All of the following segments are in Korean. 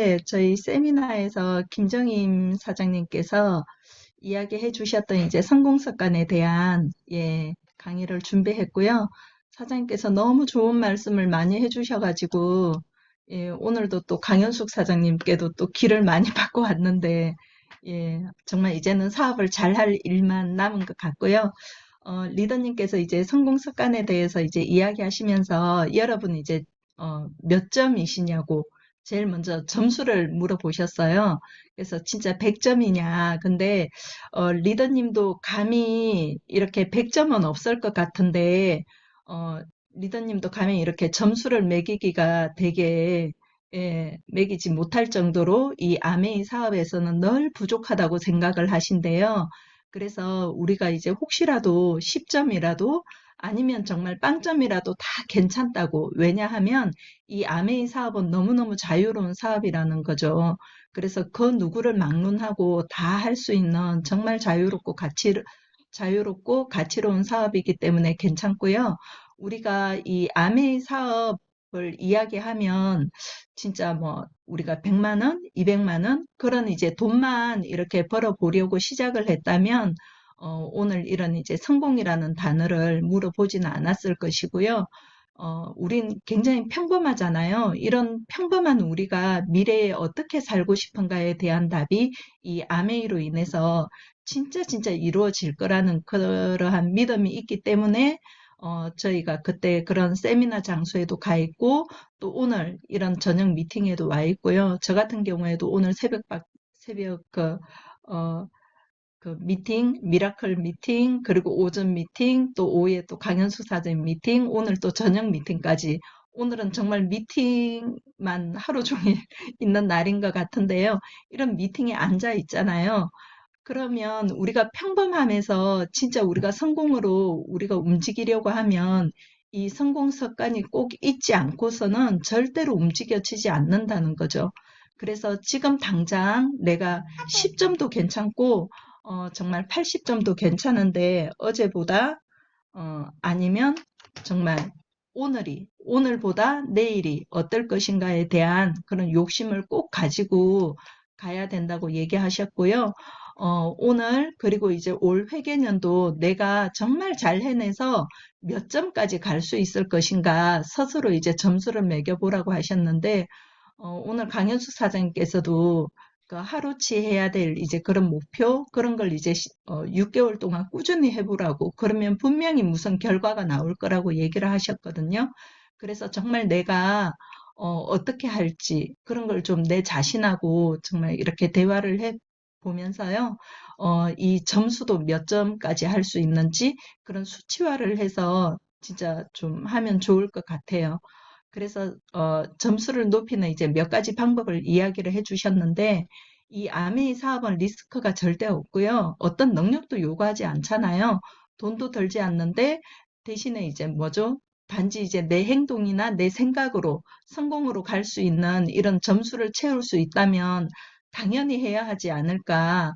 어제 저희 세미나에서 김정임 사장님께서 이야기해 주셨던 이제 성공습관에 대한 강의를 준비했고요. 사장님께서 너무 좋은 말씀을 많이 해 주셔가지고 오늘도 또 강현숙 사장님께도 또 기를 많이 받고 왔는데 정말 이제는 사업을 잘할 일만 남은 것 같고요. 리더님께서 이제 성공 습관에 대해서 이제 이야기하시면서 여러분 이제 몇 점이시냐고 제일 먼저 점수를 물어보셨어요. 그래서 진짜 100점이냐. 근데 리더님도 감히 이렇게 100점은 없을 것 같은데 어, 리더님도 감히 이렇게 점수를 매기기가 되게 매기지 못할 정도로 이 아메이 사업에서는 늘 부족하다고 생각을 하신대요. 그래서 우리가 이제 혹시라도 10점이라도 아니면 정말 빵점이라도 다 괜찮다고. 왜냐하면 이 아메이 사업은 너무너무 자유로운 사업이라는 거죠. 그래서 그 누구를 막론하고 다 할 수 있는 정말 자유롭고 가치로운 사업이기 때문에 괜찮고요. 우리가 이 아메이 사업을 이야기하면 진짜 뭐 우리가 100만 원, 200만 원 그런 이제 돈만 이렇게 벌어 보려고 시작을 했다면 오늘 이런 이제 성공이라는 단어를 물어보지는 않았을 것이고요. 우린 굉장히 평범하잖아요. 이런 평범한 우리가 미래에 어떻게 살고 싶은가에 대한 답이 이 아메이로 인해서 진짜 진짜 이루어질 거라는 그러한 믿음이 있기 때문에 저희가 그때 그런 세미나 장소에도 가 있고 또 오늘 이런 저녁 미팅에도 와 있고요. 저 같은 경우에도 오늘 새벽 어, 그 미팅, 미라클 미팅, 그리고 오전 미팅, 또 오후에 또 강연수 사전 미팅, 오늘 또 저녁 미팅까지. 오늘은 정말 미팅만 하루 종일 있는 날인 것 같은데요. 이런 미팅에 앉아 있잖아요. 그러면 우리가 평범함에서 진짜 우리가 성공으로 우리가 움직이려고 하면 이 성공 습관이 꼭 있지 않고서는 절대로 움직여지지 않는다는 거죠. 그래서 지금 당장 내가 10점도 괜찮고 정말 80점도 괜찮은데 어제보다 아니면 정말 오늘보다 내일이 어떨 것인가에 대한 그런 욕심을 꼭 가지고 가야 된다고 얘기하셨고요. 오늘 그리고 이제 올 회계년도 내가 정말 잘 해내서 몇 점까지 갈 수 있을 것인가 스스로 이제 점수를 매겨보라고 하셨는데 오늘 강현수 사장님께서도 그 하루치 해야 될 이제 그런 목표 그런 걸 이제 6개월 동안 꾸준히 해보라고 그러면 분명히 무슨 결과가 나올 거라고 얘기를 하셨거든요. 그래서 정말 내가 어떻게 할지 그런 걸 좀 내 자신하고 정말 이렇게 대화를 해 보면서요. 이 점수도 몇 점까지 할 수 있는지 그런 수치화를 해서 진짜 좀 하면 좋을 것 같아요. 그래서 점수를 높이는 이제 몇 가지 방법을 이야기를 해주셨는데 이 아메이 사업은 리스크가 절대 없고요. 어떤 능력도 요구하지 않잖아요. 돈도 들지 않는데 대신에 이제 뭐죠? 단지 이제 내 행동이나 내 생각으로 성공으로 갈 수 있는 이런 점수를 채울 수 있다면 당연히 해야 하지 않을까.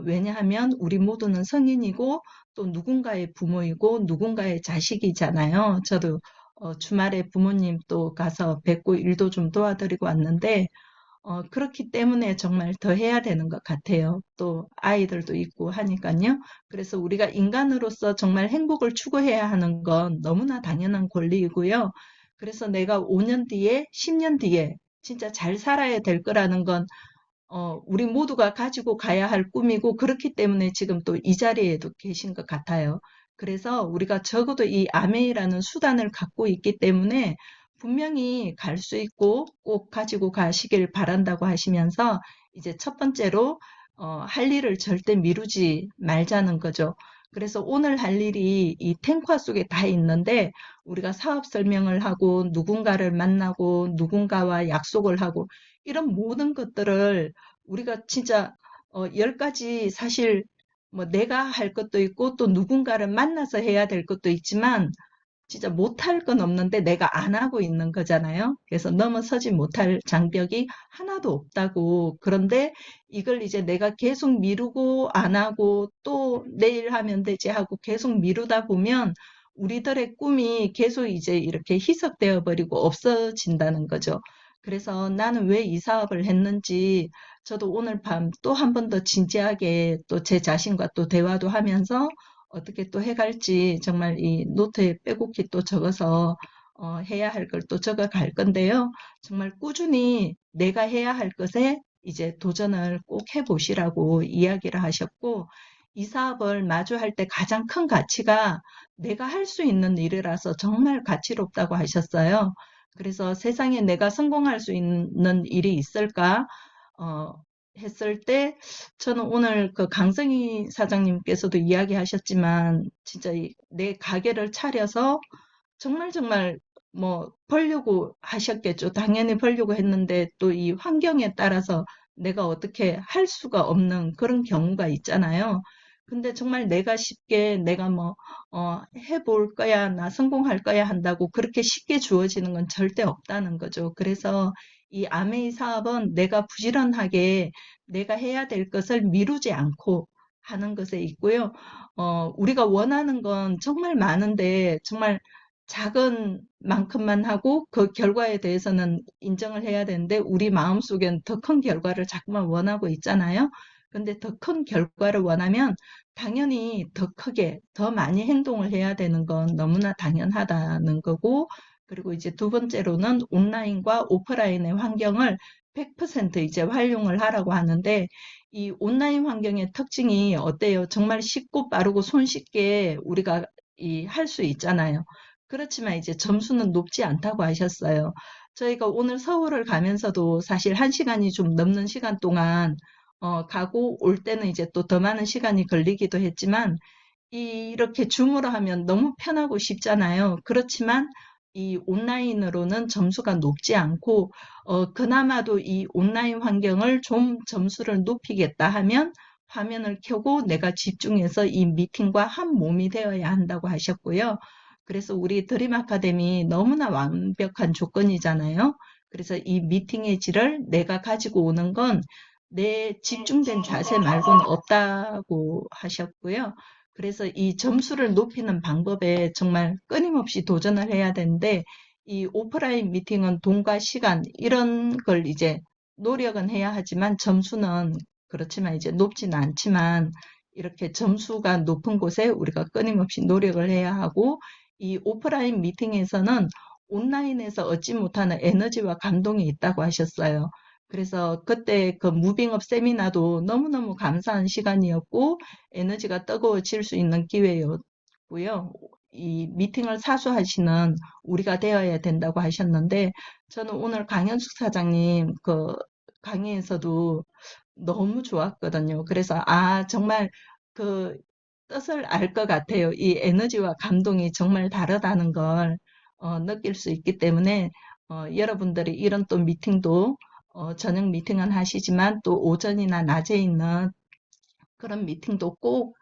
왜냐하면 우리 모두는 성인이고 또 누군가의 부모이고 누군가의 자식이잖아요. 저도 주말에 부모님 또 가서 뵙고 일도 좀 도와드리고 왔는데, 그렇기 때문에 정말 더 해야 되는 것 같아요. 또 아이들도 있고 하니까요. 그래서 우리가 인간으로서 정말 행복을 추구해야 하는 건 너무나 당연한 권리이고요. 그래서 내가 5년 뒤에, 10년 뒤에 진짜 잘 살아야 될 거라는 건 우리 모두가 가지고 가야 할 꿈이고 그렇기 때문에 지금 또 이 자리에도 계신 것 같아요. 그래서 우리가 적어도 이 아메이라는 수단을 갖고 있기 때문에 분명히 갈 수 있고 꼭 가지고 가시길 바란다고 하시면서 이제 첫 번째로 할 일을 절대 미루지 말자는 거죠. 그래서 오늘 할 일이 이 탱화 속에 다 있는데 우리가 사업 설명을 하고 누군가를 만나고 누군가와 약속을 하고 이런 모든 것들을 우리가 진짜 10가지 사실 뭐 내가 할 것도 있고 또 누군가를 만나서 해야 될 것도 있지만 진짜 못할 건 없는데 내가 안 하고 있는 거잖아요. 그래서 넘어서지 못할 장벽이 하나도 없다고. 그런데 이걸 이제 내가 계속 미루고 안 하고 또 내일 하면 되지 하고 계속 미루다 보면 우리들의 꿈이 계속 이제 이렇게 희석되어 버리고 없어진다는 거죠. 그래서 나는 왜 이 사업을 했는지 저도 오늘 밤 또 한 번 더 진지하게 또 제 자신과 또 대화도 하면서 어떻게 또 해갈지 정말 이 노트에 빼곡히 또 적어서 해야 할 걸 또 적어 갈 건데요. 정말 꾸준히 내가 해야 할 것에 이제 도전을 꼭 해보시라고 이야기를 하셨고, 이 사업을 마주할 때 가장 큰 가치가 내가 할 수 있는 일이라서 정말 가치롭다고 하셨어요. 그래서 세상에 내가 성공할 수 있는 일이 있을까? 어, 했을 때, 저는 오늘 그 강성희 사장님께서도 이야기하셨지만, 진짜 내 가게를 차려서 정말 정말 뭐 벌려고 하셨겠죠. 당연히 벌려고 했는데 또 이 환경에 따라서 내가 어떻게 할 수가 없는 그런 경우가 있잖아요. 근데 정말 내가 쉽게 내가 뭐 해볼 거야, 나 성공할 거야 한다고 그렇게 쉽게 주어지는 건 절대 없다는 거죠. 그래서 이 아메이 사업은 내가 부지런하게 내가 해야 될 것을 미루지 않고 하는 것에 있고요. 우리가 원하는 건 정말 많은데 정말 작은 만큼만 하고 그 결과에 대해서는 인정을 해야 되는데 우리 마음속엔 더 큰 결과를 자꾸만 원하고 있잖아요. 근데 더 큰 결과를 원하면 당연히 더 크게, 더 많이 행동을 해야 되는 건 너무나 당연하다는 거고, 그리고 이제 두 번째로는 온라인과 오프라인의 환경을 100% 이제 활용을 하라고 하는데, 이 온라인 환경의 특징이 어때요? 정말 쉽고 빠르고 손쉽게 우리가 할 수 있잖아요. 그렇지만 이제 점수는 높지 않다고 하셨어요. 저희가 오늘 서울을 가면서도 사실 1시간이 좀 넘는 시간 동안 가고 올 때는 이제 또 더 많은 시간이 걸리기도 했지만 이렇게 줌으로 하면 너무 편하고 쉽잖아요. 그렇지만 이 온라인으로는 점수가 높지 않고 그나마도 이 온라인 환경을 좀 점수를 높이겠다 하면 화면을 켜고 내가 집중해서 이 미팅과 한 몸이 되어야 한다고 하셨고요. 그래서 우리 드림 아카데미 너무나 완벽한 조건이잖아요. 그래서 이 미팅의 질을 내가 가지고 오는 건 내 집중된 자세 말고는 없다고 하셨고요. 그래서 이 점수를 높이는 방법에 정말 끊임없이 도전을 해야 되는데, 이 오프라인 미팅은 돈과 시간, 이런 걸 이제 노력은 해야 하지만 점수는 그렇지만 이제 높지는 않지만 이렇게 점수가 높은 곳에 우리가 끊임없이 노력을 해야 하고, 이 오프라인 미팅에서는 온라인에서 얻지 못하는 에너지와 감동이 있다고 하셨어요. 그래서 그때 그 무빙업 세미나도 너무너무 감사한 시간이었고 에너지가 뜨거워질 수 있는 기회였고요. 이 미팅을 사수하시는 우리가 되어야 된다고 하셨는데 저는 오늘 강현숙 사장님 그 강의에서도 너무 좋았거든요. 그래서 정말 그 뜻을 알 것 같아요. 이 에너지와 감동이 정말 다르다는 걸 느낄 수 있기 때문에 여러분들이 이런 또 미팅도 저녁 미팅은 하시지만 또 오전이나 낮에 있는 그런 미팅도 꼭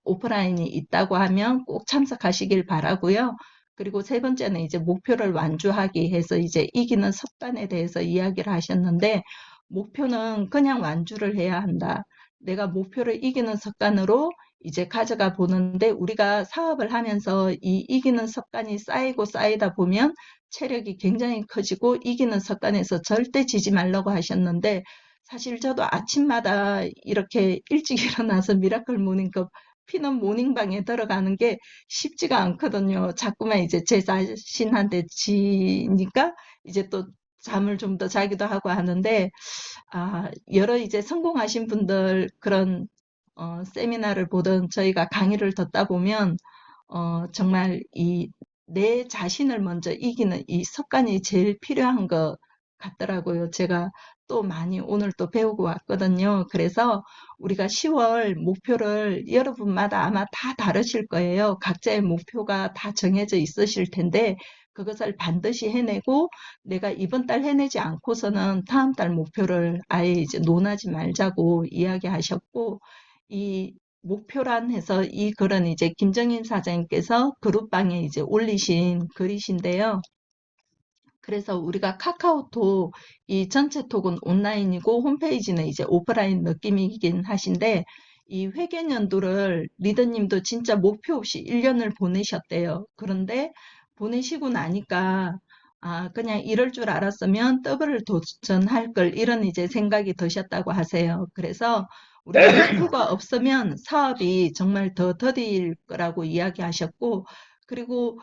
오프라인이 있다고 하면 꼭 참석하시길 바라고요. 그리고 세 번째는 이제 목표를 완주하기 해서 이제 이기는 습관에 대해서 이야기를 하셨는데 목표는 그냥 완주를 해야 한다. 내가 목표를 이기는 습관으로 이제 가져가 보는데 우리가 사업을 하면서 이 이기는 습관이 쌓이고 쌓이다 보면 체력이 굉장히 커지고 이기는 습관에서 절대 지지 말라고 하셨는데 사실 저도 아침마다 이렇게 일찍 일어나서 미라클 모닝컵 피는 모닝방에 들어가는 게 쉽지가 않거든요. 자꾸만 이제 제 자신한테 지니까 이제 또 잠을 좀 더 자기도 하고 하는데, 여러 이제 성공하신 분들 그런 세미나를 보던 저희가 강의를 듣다 보면 정말 이 내 자신을 먼저 이기는 이 습관이 제일 필요한 것 같더라고요. 제가 또 많이 오늘 또 배우고 왔거든요. 그래서 우리가 10월 목표를 여러분마다 아마 다 다르실 거예요. 각자의 목표가 다 정해져 있으실 텐데 그것을 반드시 해내고 내가 이번 달 해내지 않고서는 다음 달 목표를 아예 이제 논하지 말자고 이야기하셨고 이 목표란 해서 이 글은 이제 김정인 사장님께서 그룹방에 이제 올리신 글이신데요. 그래서 우리가 카카오톡 이 전체 톡은 온라인이고 홈페이지는 이제 오프라인 느낌이긴 하신데 이 회계연도를 리더님도 진짜 목표 없이 1년을 보내셨대요. 그런데 보내시고 나니까 그냥 이럴 줄 알았으면 더블을 도전할 걸 이런 이제 생각이 드셨다고 하세요. 그래서 우리가 목표가 없으면 사업이 정말 더 더딜 거라고 이야기하셨고, 그리고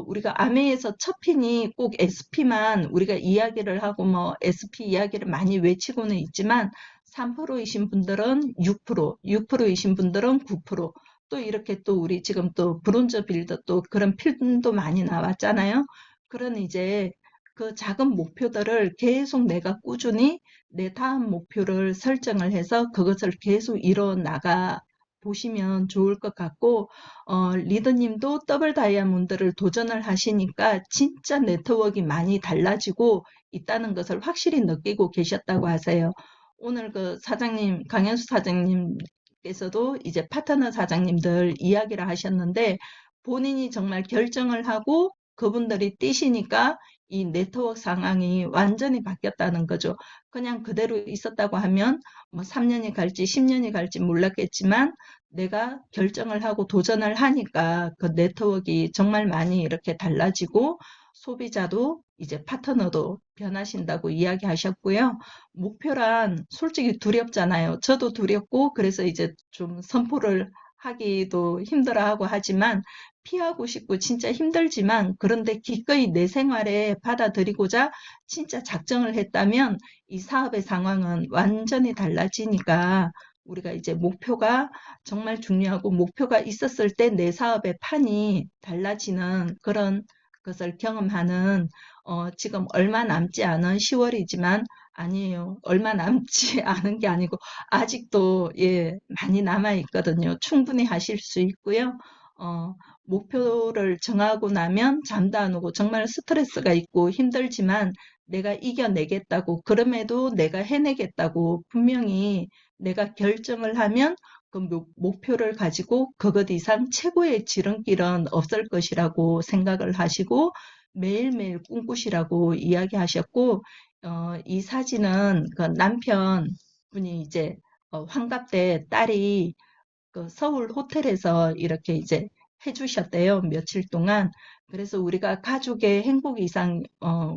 우리가 아메에서 첫 핀이 꼭 SP만 우리가 이야기를 하고 뭐 SP 이야기를 많이 외치고는 있지만 3%이신 분들은 6%, 6%이신 분들은 9%, 또 이렇게 또 우리 지금 또 브론즈 빌더 또 그런 필름도 많이 나왔잖아요. 그런 이제 그 작은 목표들을 계속 내가 꾸준히 내 다음 목표를 설정을 해서 그것을 계속 이뤄 나가 보시면 좋을 것 같고, 리더님도 더블 다이아몬드를 도전을 하시니까 진짜 네트워크가 많이 달라지고 있다는 것을 확실히 느끼고 계셨다고 하세요. 오늘 그 사장님, 강현수 사장님께서도 이제 파트너 사장님들 이야기를 하셨는데 본인이 정말 결정을 하고 그분들이 뛰시니까 이 네트워크 상황이 완전히 바뀌었다는 거죠. 그냥 그대로 있었다고 하면 뭐 3년이 갈지 10년이 갈지 몰랐겠지만 내가 결정을 하고 도전을 하니까 그 네트워크가 정말 많이 이렇게 달라지고 소비자도 이제 파트너도 변하신다고 이야기하셨고요. 목표란 솔직히 두렵잖아요. 저도 두렵고 그래서 이제 좀 선포를 하기도 힘들어하고 하지만 피하고 싶고 진짜 힘들지만 그런데 기꺼이 내 생활에 받아들이고자 진짜 작정을 했다면 이 사업의 상황은 완전히 달라지니까 우리가 이제 목표가 정말 중요하고 목표가 있었을 때 내 사업의 판이 달라지는 그런 것을 경험하는 지금 얼마 남지 않은 10월이지만 아니에요. 얼마 남지 않은 게 아니고 아직도 예, 많이 남아 있거든요. 충분히 하실 수 있고요. 어, 목표를 정하고 나면 잠도 안 오고 정말 스트레스가 있고 힘들지만 내가 이겨내겠다고 그럼에도 내가 해내겠다고 분명히 내가 결정을 하면 그 목표를 가지고 그것 이상 최고의 지름길은 없을 것이라고 생각을 하시고 매일매일 꿈꾸시라고 이야기하셨고 이 사진은 그 남편분이 이제 환갑 때 딸이 그 서울 호텔에서 이렇게 이제 해주셨대요. 며칠 동안. 그래서 우리가 가족의 행복 이상,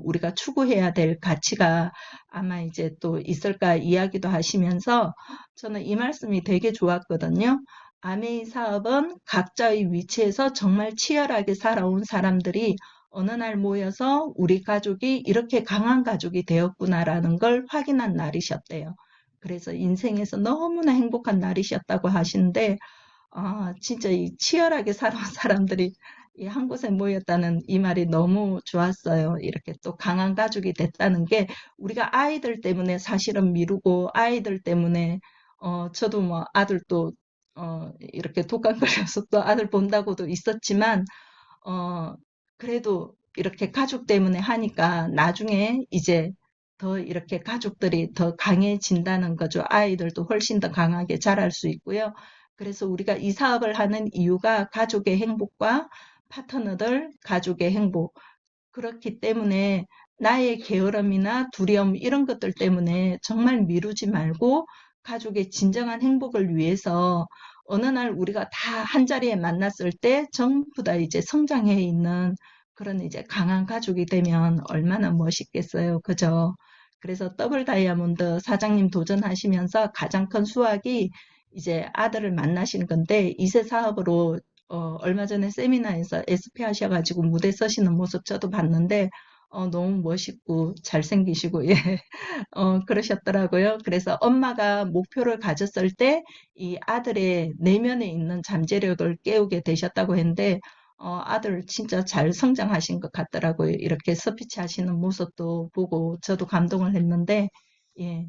우리가 추구해야 될 가치가 아마 이제 또 있을까 이야기도 하시면서 저는 이 말씀이 되게 좋았거든요. 아메이 사업은 각자의 위치에서 정말 치열하게 살아온 사람들이 어느 날 모여서 우리 가족이 이렇게 강한 가족이 되었구나라는 걸 확인한 날이셨대요. 그래서 인생에서 너무나 행복한 날이셨다고 하시는데, 진짜 이 치열하게 살아온 사람들이 이 한 곳에 모였다는 이 말이 너무 좋았어요. 이렇게 또 강한 가족이 됐다는 게 우리가 아이들 때문에 사실은 미루고 아이들 때문에, 저도 뭐 아들 또, 이렇게 독감 걸려서 또 아들 본다고도 있었지만, 어, 그래도 이렇게 가족 때문에 하니까 나중에 이제 더 이렇게 가족들이 더 강해진다는 거죠. 아이들도 훨씬 더 강하게 자랄 수 있고요. 그래서 우리가 이 사업을 하는 이유가 가족의 행복과 파트너들, 가족의 행복. 그렇기 때문에 나의 게으름이나 두려움 이런 것들 때문에 정말 미루지 말고 가족의 진정한 행복을 위해서 어느 날 우리가 다 한자리에 만났을 때 전부 다 이제 성장해 있는 그런 이제 강한 가족이 되면 얼마나 멋있겠어요. 그죠? 그래서 더블 다이아몬드 사장님 도전하시면서 가장 큰 수확이 이제 아들을 만나신 건데 2세 사업으로 얼마 전에 세미나에서 SP 하셔가지고 무대 서시는 모습 저도 봤는데, 너무 멋있고 잘생기시고, 예, 그러셨더라고요. 그래서 엄마가 목표를 가졌을 때 이 아들의 내면에 있는 잠재력을 깨우게 되셨다고 했는데, 아들 진짜 잘 성장하신 것 같더라고요. 이렇게 스피치 하시는 모습도 보고 저도 감동을 했는데, 예.